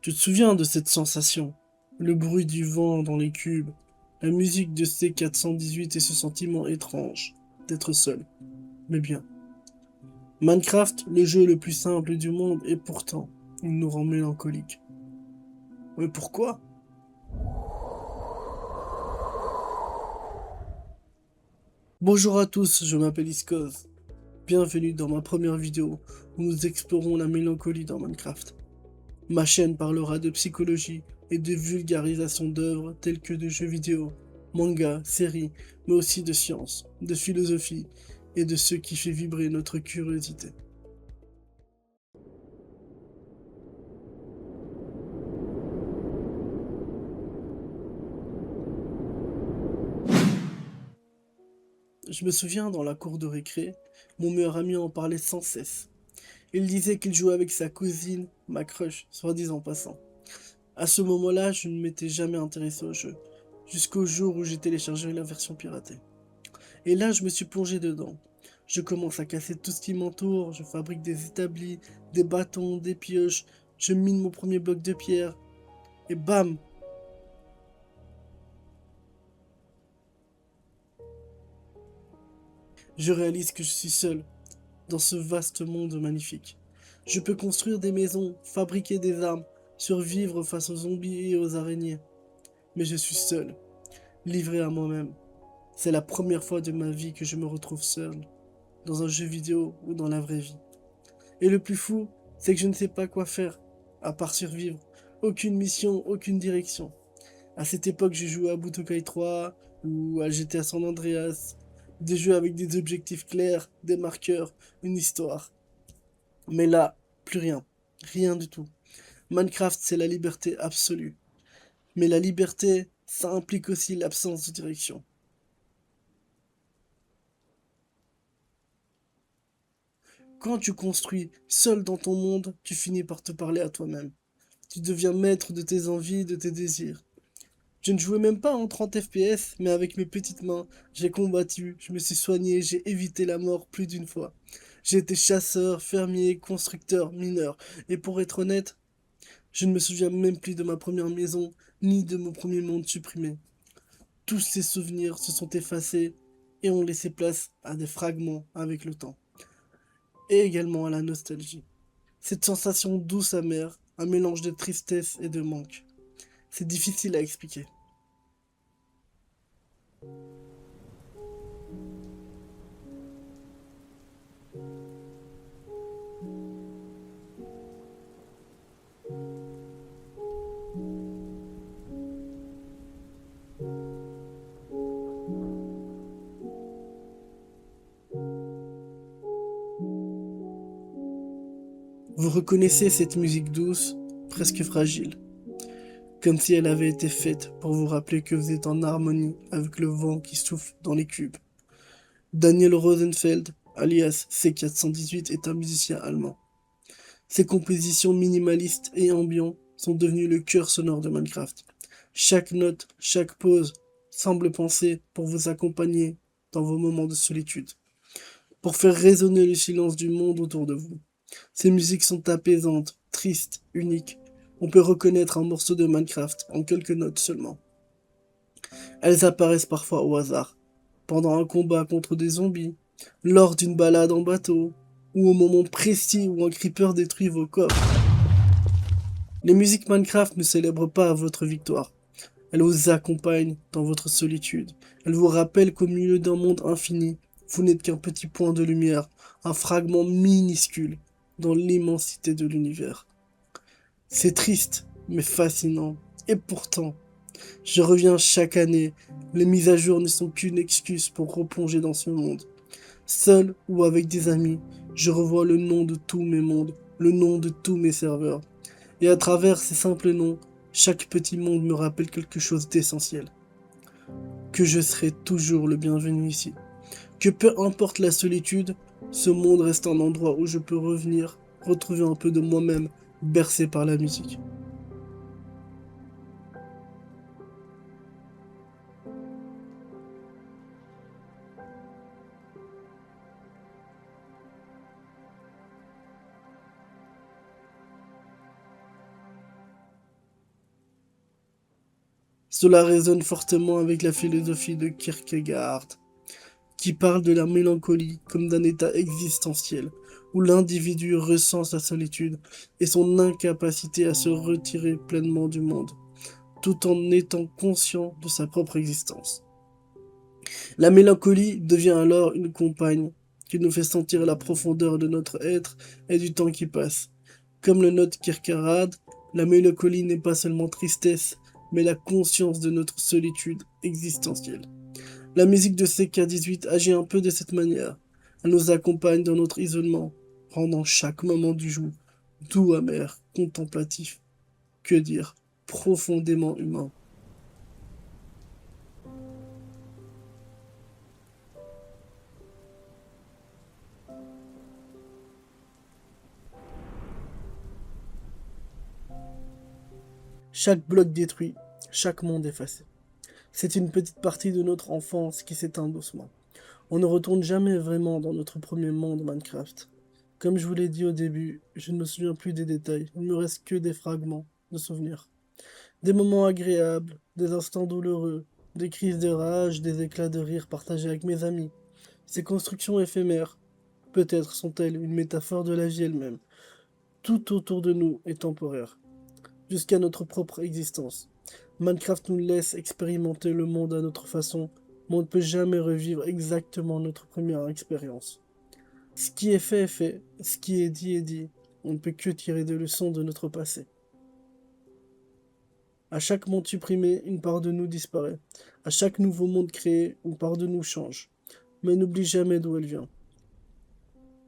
Tu te souviens de cette sensation? Le bruit du vent dans les cubes, la musique de C418 et ce sentiment étrange d'être seul, mais bien. Minecraft, le jeu le plus simple du monde, et pourtant, il nous rend mélancoliques. Mais pourquoi? Bonjour à tous, je m'appelle Iskoz. Bienvenue dans ma première vidéo où nous explorons la mélancolie dans Minecraft. Ma chaîne parlera de psychologie et de vulgarisation d'œuvres telles que de jeux vidéo, mangas, séries, mais aussi de science, de philosophie et de ce qui fait vibrer notre curiosité. Je me souviens dans la cour de récré, mon meilleur ami en parlait sans cesse. Il disait qu'il jouait avec sa cousine, ma crush, soit dit en passant. À ce moment-là, je ne m'étais jamais intéressé au jeu, jusqu'au jour où j'ai téléchargé la version piratée. Et là, je me suis plongé dedans. Je commence à casser tout ce qui m'entoure, je fabrique des établis, des bâtons, des pioches, je mine mon premier bloc de pierre, et bam! Je réalise que je suis seul dans ce vaste monde magnifique. Je peux construire des maisons, fabriquer des armes, survivre face aux zombies et aux araignées. Mais je suis seul, livré à moi-même. C'est la première fois de ma vie que je me retrouve seul, dans un jeu vidéo ou dans la vraie vie. Et le plus fou, c'est que je ne sais pas quoi faire, à part survivre. Aucune mission, aucune direction. À cette époque, je jouais à Budokai 3 ou à GTA San Andreas. Des jeux avec des objectifs clairs, des marqueurs, une histoire. Mais là, plus rien. Rien du tout. Minecraft, c'est la liberté absolue. Mais la liberté, ça implique aussi l'absence de direction. Quand tu construis seul dans ton monde, tu finis par te parler à toi-même. Tu deviens maître de tes envies, de tes désirs. Je ne jouais même pas en 30 FPS, mais avec mes petites mains, j'ai combattu, je me suis soigné, j'ai évité la mort plus d'une fois. J'ai été chasseur, fermier, constructeur, mineur. Et pour être honnête, je ne me souviens même plus de ma première maison, ni de mon premier monde supprimé. Tous ces souvenirs se sont effacés et ont laissé place à des fragments avec le temps. Et également à la nostalgie. Cette sensation douce amère, un mélange de tristesse et de manque. C'est difficile à expliquer. Vous reconnaissez cette musique douce, presque fragile, comme si elle avait été faite pour vous rappeler que vous êtes en harmonie avec le vent qui souffle dans les cubes. Daniel Rosenfeld, alias C418, est un musicien allemand. Ses compositions minimalistes et ambiantes sont devenues le cœur sonore de Minecraft. Chaque note, chaque pause semble pensée pour vous accompagner dans vos moments de solitude, pour faire résonner le silence du monde autour de vous. Ces musiques sont apaisantes, tristes, uniques. On peut reconnaître un morceau de Minecraft en quelques notes seulement. Elles apparaissent parfois au hasard, pendant un combat contre des zombies, lors d'une balade en bateau, ou au moment précis où un creeper détruit vos coffres. Les musiques Minecraft ne célèbrent pas votre victoire. Elles vous accompagnent dans votre solitude. Elles vous rappellent qu'au milieu d'un monde infini, vous n'êtes qu'un petit point de lumière, un fragment minuscule dans l'immensité de l'univers. C'est triste, mais fascinant. Et pourtant, je reviens chaque année. Les mises à jour ne sont qu'une excuse pour replonger dans ce monde. Seul ou avec des amis, je revois le nom de tous mes mondes, le nom de tous mes serveurs. Et à travers ces simples noms, chaque petit monde me rappelle quelque chose d'essentiel. Que je serai toujours le bienvenu ici. Que peu importe la solitude, ce monde reste un endroit où je peux revenir, retrouver un peu de moi-même, bercé par la musique. Cela résonne fortement avec la philosophie de Kierkegaard, qui parle de la mélancolie comme d'un état existentiel, où l'individu ressent sa solitude et son incapacité à se retirer pleinement du monde, tout en étant conscient de sa propre existence. La mélancolie devient alors une compagne qui nous fait sentir la profondeur de notre être et du temps qui passe. Comme le note Kierkegaard, la mélancolie n'est pas seulement tristesse, mais la conscience de notre solitude existentielle. La musique de CK18 agit un peu de cette manière. Elle nous accompagne dans notre isolement, rendant chaque moment du jour doux, amer, contemplatif. Que dire, profondément humain. Chaque bloc détruit, chaque monde effacé. C'est une petite partie de notre enfance qui s'éteint doucement. On ne retourne jamais vraiment dans notre premier monde Minecraft. Comme je vous l'ai dit au début, je ne me souviens plus des détails, il ne me reste que des fragments de souvenirs. Des moments agréables, des instants douloureux, des crises de rage, des éclats de rire partagés avec mes amis. Ces constructions éphémères, peut-être sont-elles une métaphore de la vie elle-même. Tout autour de nous est temporaire, jusqu'à notre propre existence. Minecraft nous laisse expérimenter le monde à notre façon, mais on ne peut jamais revivre exactement notre première expérience. Ce qui est fait, ce qui est dit est dit. On ne peut que tirer des leçons de notre passé. À chaque monde supprimé, une part de nous disparaît. À chaque nouveau monde créé, une part de nous change. Mais n'oublie jamais d'où elle vient.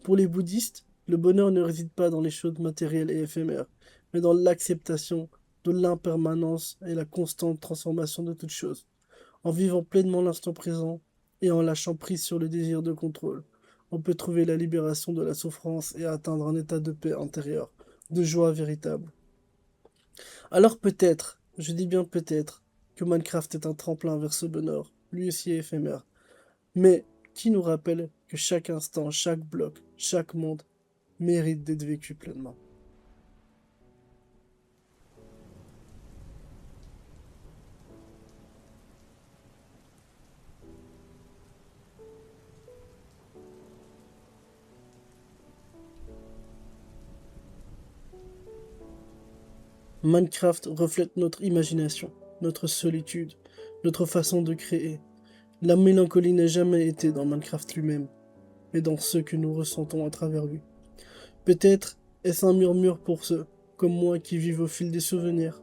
Pour les bouddhistes, le bonheur ne réside pas dans les choses matérielles et éphémères, mais dans l'acceptation de l'impermanence et la constante transformation de toutes choses. En vivant pleinement l'instant présent et en lâchant prise sur le désir de contrôle, on peut trouver la libération de la souffrance et atteindre un état de paix intérieure, de joie véritable. Alors peut-être, je dis bien peut-être, que Minecraft est un tremplin vers ce bonheur, lui aussi éphémère, mais qui nous rappelle que chaque instant, chaque bloc, chaque monde mérite d'être vécu pleinement. Minecraft reflète notre imagination, notre solitude, notre façon de créer. La mélancolie n'a jamais été dans Minecraft lui-même, mais dans ce que nous ressentons à travers lui. Peut-être est-ce un murmure pour ceux, comme moi, qui vivent au fil des souvenirs.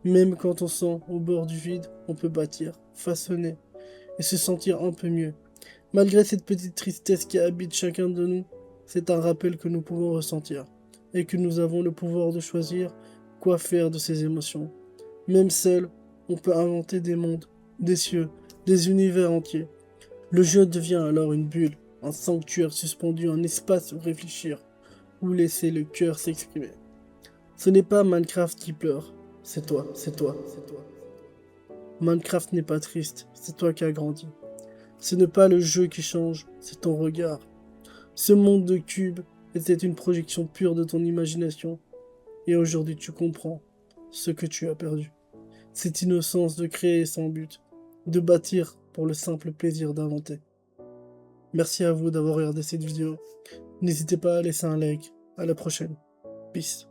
Même quand on sent au bord du vide, on peut bâtir, façonner et se sentir un peu mieux. Malgré cette petite tristesse qui habite chacun de nous, c'est un rappel que nous pouvons ressentir et que nous avons le pouvoir de choisir quoi faire de ces émotions. Même seul, on peut inventer des mondes, des cieux, des univers entiers. Le jeu devient alors une bulle, un sanctuaire suspendu, un espace où réfléchir, où laisser le cœur s'exprimer. Ce n'est pas Minecraft qui pleure, c'est toi, c'est toi, c'est toi. Minecraft n'est pas triste, c'est toi qui as grandi. Ce n'est pas le jeu qui change, c'est ton regard. Ce monde de cubes était une projection pure de ton imagination, et aujourd'hui tu comprends ce que tu as perdu. Cette innocence de créer sans but, de bâtir pour le simple plaisir d'inventer. Merci à vous d'avoir regardé cette vidéo. N'hésitez pas à laisser un like. À la prochaine. Peace.